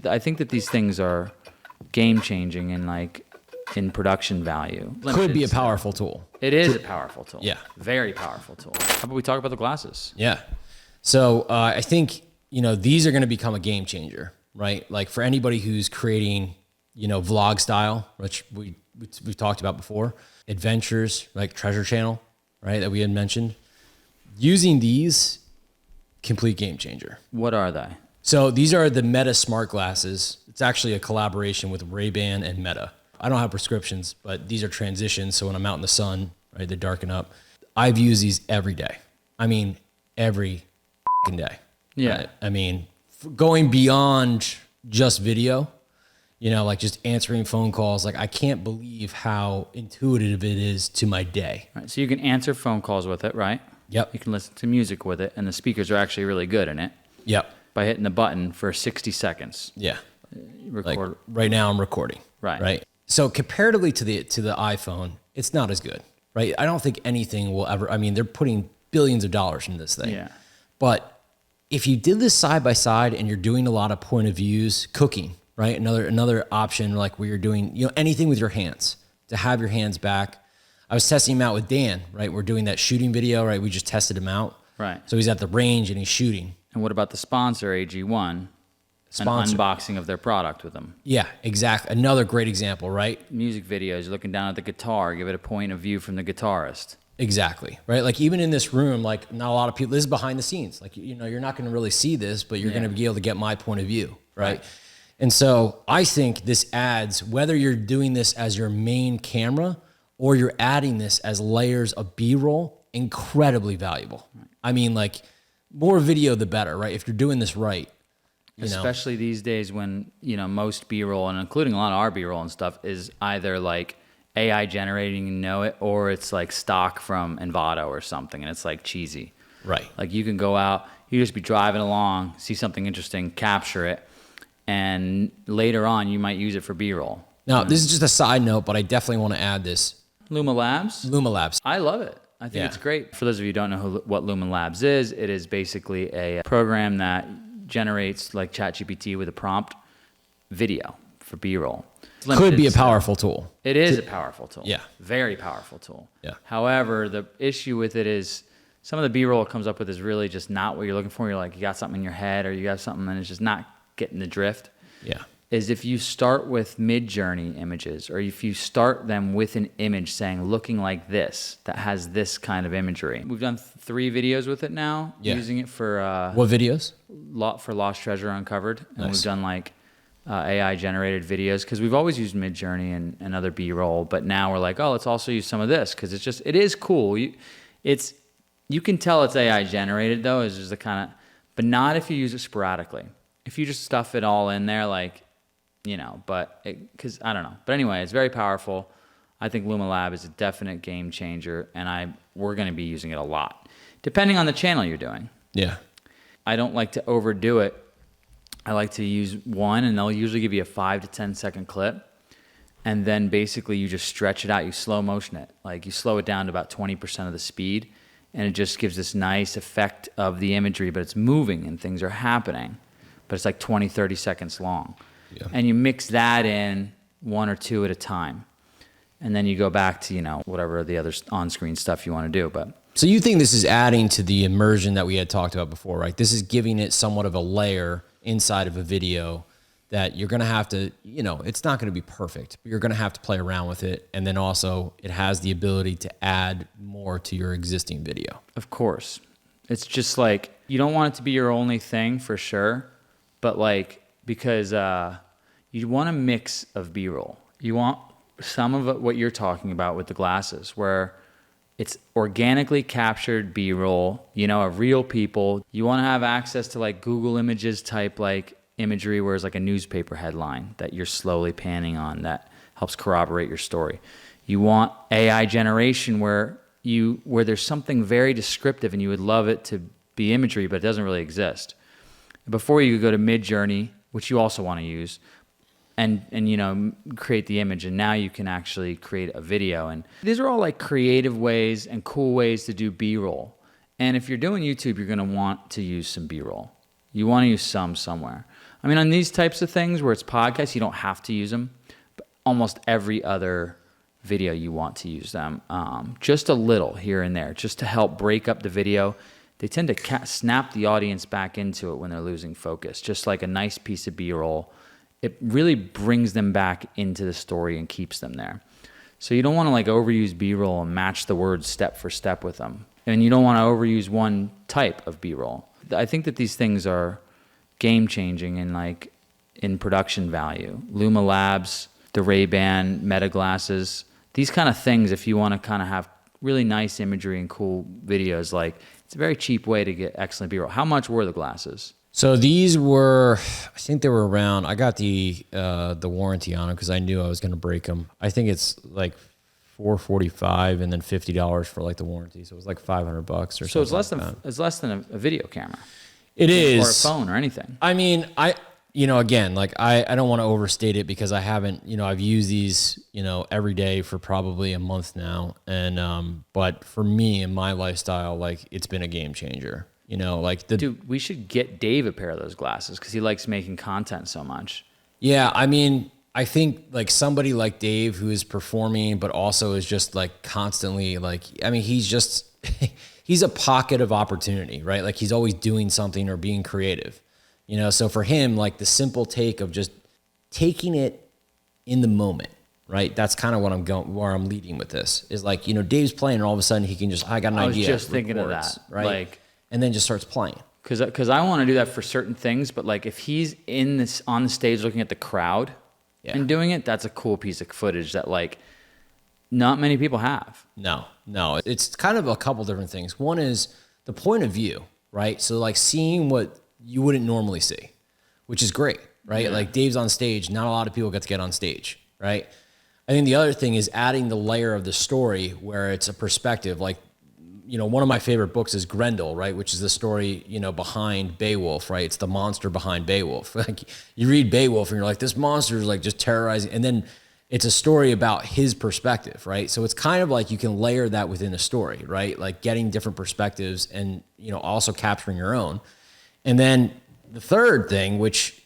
I think that these things are game changing in like in production value. Could be a powerful tool. It is a powerful tool. Yeah. Very powerful tool. How about we talk about the glasses? Yeah. So I think, these are going to become a game changer, right? Like for anybody who's creating, vlog style, which we've talked about before, adventures, like Treasure Channel, right? That we had mentioned. Using these, complete game changer. What are they? So these are the Meta smart glasses. It's actually a collaboration with Ray-Ban and Meta. I don't have prescriptions, but these are transitions. So when I'm out in the sun, right, they darken up. I've used these every day. I mean, every day. Yeah. Right? I mean, going beyond just video, like just answering phone calls. Like I can't believe how intuitive it is to my day. Right. So you can answer phone calls with it, right? Yep. You can listen to music with it, and the speakers are actually really good in it. Yep. By hitting the button for 60 seconds. Yeah. Record. Like right now I'm recording. Right. Right. So comparatively to the iPhone, it's not as good, right? I don't think anything will ever, they're putting billions of dollars into this thing. Yeah. But if you did this side by side and you're doing a lot of point of views, cooking, right? Another option, like where you're doing, anything with your hands, to have your hands back. I was testing him out with Dan, right? We're doing that shooting video, right? We just tested him out. Right. So he's at the range and he's shooting. And what about the sponsor, AG1? Sponsor. An unboxing of their product with them. Yeah, exactly. Another great example, right? Music videos, looking down at the guitar, give it a point of view from the guitarist. Exactly, right? Like even in this room, like not a lot of people, this is behind the scenes. Like, you're not going to really see this, but you're going to be able to get my point of view, right? And so I think this adds, whether you're doing this as your main camera or you're adding this as layers of B-roll, incredibly valuable. Right. I mean, like more video, the better, right? If you're doing this right. Especially these days when, most B-roll, and including a lot of our B-roll and stuff, is either like AI generating, it, or it's like stock from Envato or something, and it's like cheesy. Right. Like you can go out, you just be driving along, see something interesting, capture it, and later on you might use it for B-roll. Now, this is just a side note, but I definitely want to add this. Luma Labs? Luma Labs. I love it. I think it's great. For those of you who don't know what Luma Labs is, it is basically a program that generates like ChatGPT with a prompt video for B-roll. Could be a powerful tool. It is a powerful tool. Yeah. Very powerful tool. Yeah. However, the issue with it is some of the B-roll it comes up with is really just not what you're looking for. You're like, you got something in your head or you got something and it's just not getting the drift. Yeah. Is if you start with mid-journey images, or if you start them with an image saying, looking like this, that has this kind of imagery. We've done 3 videos with it now, using it for... what videos? For Lost Treasure Uncovered. And Nice. we've done like AI-generated videos, because we've always used mid-journey and other B-roll, but now we're like, oh, let's also use some of this, because it is cool. You can tell it's AI-generated, though, is just the kind of... But not if you use it sporadically. If you just stuff it all in there, like... because I don't know. But anyway, it's very powerful. I think Luma Lab is a definite game changer, and we're going to be using it a lot, depending on the channel you're doing. Yeah. I don't like to overdo it. I like to use one, and they'll usually give you a 5 to 10 second clip, and then basically you just stretch it out. You slow motion it. Like you slow it down to about 20% of the speed, and it just gives this nice effect of the imagery, but it's moving and things are happening, but it's like 20, 30 seconds long. Yeah. And you mix that in 1 or 2 at a time. And then you go back to, whatever the other on-screen stuff you want to do. But so you think this is adding to the immersion that we had talked about before, right? This is giving it somewhat of a layer inside of a video that you're going to have to, it's not going to be perfect, but you're going to have to play around with it. And then also it has the ability to add more to your existing video. Of course. It's just like, you don't want it to be your only thing for sure, but because you want a mix of B-roll. You want some of what you're talking about with the glasses, where it's organically captured B-roll, of real people. You want to have access to like Google Images type like imagery, where it's like a newspaper headline that you're slowly panning on that helps corroborate your story. You want AI generation where there's something very descriptive and you would love it to be imagery, but it doesn't really exist. Before you go to Mid-Journey, which you also want to use, and create the image, and now you can actually create a video. And these are all like creative ways and cool ways to do B-roll. And if you're doing YouTube, you're going to want to use some B-roll. You want to use some somewhere. I mean, on these types of things where it's podcasts, you don't have to use them. But almost every other video you want to use them. Just a little here and there, just to help break up the video. They tend to snap the audience back into it when they're losing focus. Just like a nice piece of B-roll, it really brings them back into the story and keeps them there. So you don't want to like overuse B-roll and match the words step for step with them. And you don't want to overuse one type of B-roll. I think that these things are game changing in production value. Luma Labs, the Ray-Ban Meta glasses, these kind of things, if you want to kind of have really nice imagery and cool videos, like it's a very cheap way to get excellent B-roll. How much were the glasses? So these were, I think they were around, I got the warranty on them because I knew I was going to break them. I think it's like $445 and then $50 for like the warranty. So it was like $500 or something. So it's less than a video camera. It is. Or a phone or anything. I mean, again, like I don't want to overstate it because I haven't, I've used these, every day for probably a month now. And, but for me and my lifestyle, like it's been a game changer. Dude, we should get Dave a pair of those glasses because he likes making content so much. Yeah, I mean, I think like somebody like Dave who is performing, but also is just like constantly he's a pocket of opportunity, right? Like he's always doing something or being creative, So for him, like the simple take of just taking it in the moment, right? That's kind of what where I'm leading with this is like, Dave's playing and all of a sudden he can I got an idea. I was just thinking of that, right? And then just starts playing. Because I want to do that for certain things, but like if he's on the stage looking at the crowd and doing it, that's a cool piece of footage that like not many people have. No, it's kind of a couple different things. One is the point of view, right? So like seeing what you wouldn't normally see, which is great, right? Yeah. Like Dave's on stage, not a lot of people get to get on stage, right? I think the other thing is adding the layer of the story where it's a perspective. Like, one of my favorite books is Grendel, right? Which is the story, behind Beowulf, right? It's the monster behind Beowulf. Like you read Beowulf and you're like, this monster is like just terrorizing. And then it's a story about his perspective, right? So it's kind of like you can layer that within a story, right? Like getting different perspectives and, also capturing your own. And then the third thing, which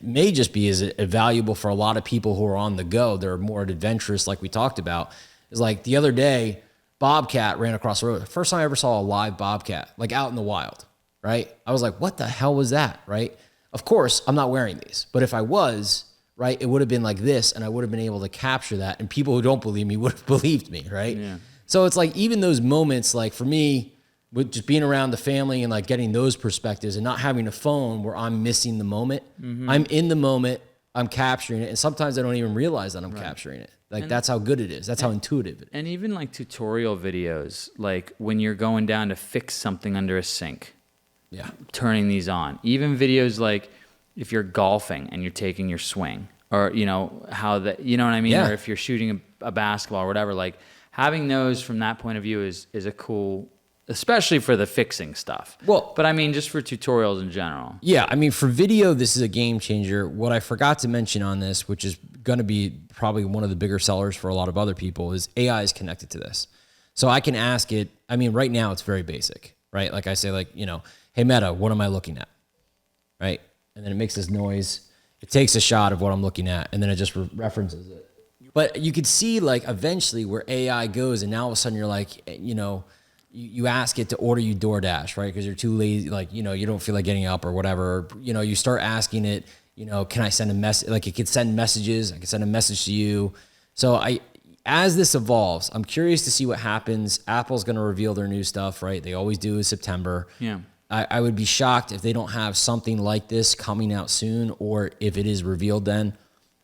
may just be as valuable for a lot of people who are on the go, they're more adventurous, like we talked about, is like the other day, bobcat ran across the road. First time I ever saw a live bobcat, like out in the wild, right? I was like, what the hell was that, right? Of course, I'm not wearing these, but if I was, right, it would have been like this, and I would have been able to capture that, and people who don't believe me would have believed me, right? Yeah. So it's like even those moments, like for me, with just being around the family and like getting those perspectives and not having a phone where I'm missing the moment. Mm-hmm. I'm in the moment, I'm capturing it, and sometimes I don't even realize that I'm capturing it. Like that's how good it is. That's how intuitive it is. And even like tutorial videos, like when you're going down to fix something under a sink, turning these on. Even videos like if you're golfing and you're taking your swing, or how that, you know what I mean? Yeah. Or if you're shooting a basketball or whatever, like having those from that point of view is a cool, especially for the fixing stuff. Well, but I mean, just for tutorials in general. Yeah, I mean, for video, this is a game changer. What I forgot to mention on this, which is going to be probably one of the bigger sellers for a lot of other people, is AI is connected to this. So I can ask it, I mean, right now it's very basic, right? Like I say, like, hey, Meta, what am I looking at? Right? And then it makes this noise. It takes a shot of what I'm looking at, and then it just references it. But you could see, like, eventually where AI goes, and now all of a sudden you're like, you ask it to order you DoorDash, right? Because you're too lazy, like, you don't feel like getting up or whatever. You start asking it, can I send a message? Like, it could send messages. I could send a message to you. So as this evolves, I'm curious to see what happens. Apple's going to reveal their new stuff, right? They always do in September. Yeah. I would be shocked if they don't have something like this coming out soon, or if it is revealed then.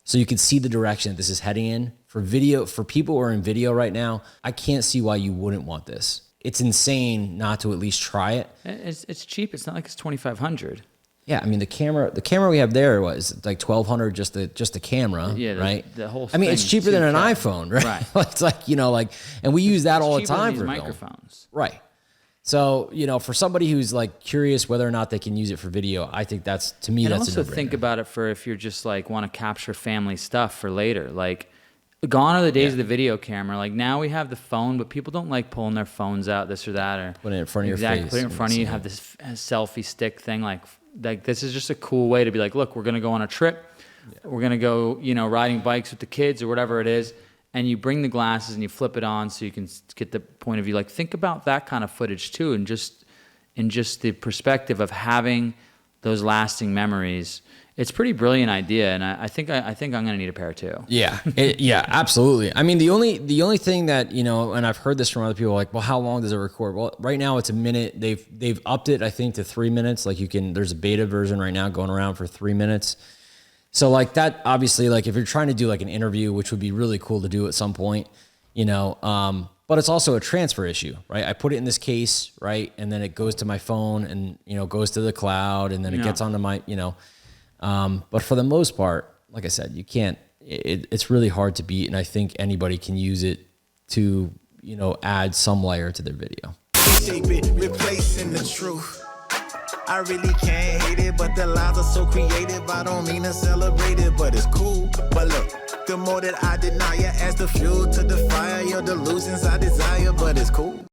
So you can see the direction that this is heading in. For video, for people who are in video right now, I can't see why you wouldn't want this. It's insane not to at least try it. It's cheap. It's not like it's $2,500. Yeah, I mean the camera we have there was like $1,200 just the camera, right? The whole. I mean, it's cheaper than an iPhone, right? It's like and we use that all the time for microphones, right? So for somebody who's like curious whether or not they can use it for video, I think that's to me and that's also a no-brainer. Think about it for if you're just like want to capture family stuff for later, like. Gone are the days of the video camera. Like now we have the phone, but people don't like pulling their phones out, this or that, or put it in front of your face. Put it in front of you. Have this selfie stick thing. Like like this is just a cool way to be like, look, we're going to go on a trip. We're going to go, you know, riding bikes with the kids or whatever it is. And you bring the glasses and you flip it on so you can get the point of view. Like, think about that kind of footage too, and just the perspective of having those lasting memories. It's a pretty brilliant idea, and I think I'm gonna need a pair too. Yeah, yeah, absolutely. I mean, the only thing that, you know, and I've heard this from other people, like, well, how long does it record? Well, right now it's a minute. They've upped it, I think, to 3 minutes. Like, there's a beta version right now going around for 3 minutes. So like that, obviously, like if you're trying to do like an interview, which would be really cool to do at some point, you know, but it's also a transfer issue, right? I put it in this case, right? And then it goes to my phone and, you know, goes to the cloud, and then it gets onto my, you know, but for the most part, like I said, you can't, it's really hard to beat. And I think anybody can use it to, you know, add some layer to their video. Shape it, replacing the truth. I really can't hate it, but the lies are so creative. I don't mean to celebrate it, but it's cool. But look, the more that I deny you, as the fuel to the fire, your delusions I desire, but it's cool.